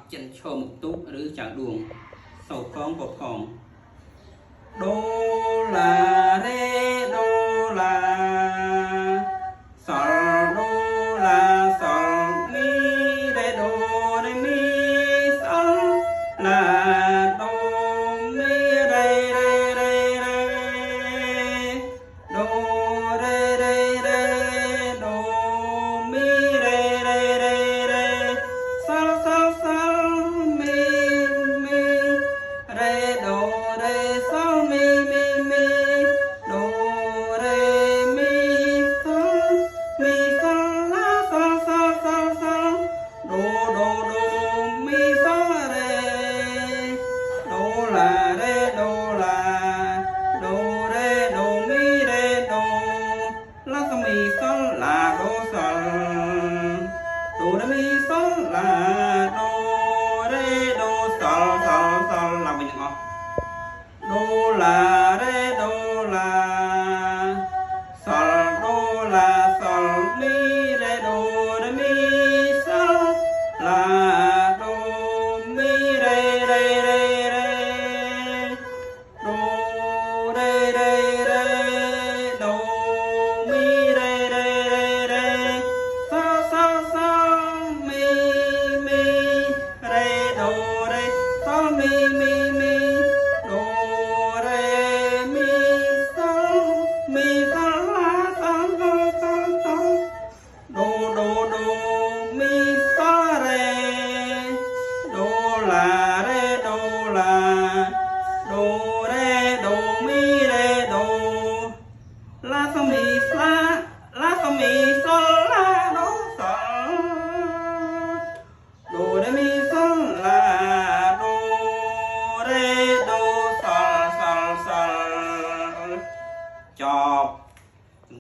chân cho một túc rứ chẳng đuồng sầu phong của phòng đô là rê đô là sol đô là sol mi rê đô rê mi sol là đô mi rê rê rê rê đô rê rê rê đô mi rê rê rê rê sol sol sol mi mi rê đô rê sol mi mi mi đô rê mi sol la sol sol sol sol đô đô đô mi sol rê đô là rê đô là đô rê đô mi rê đô la sol mi sol là đô sol đô rê mi sol là đô rê đô sol sol sol là mình ngọt đô là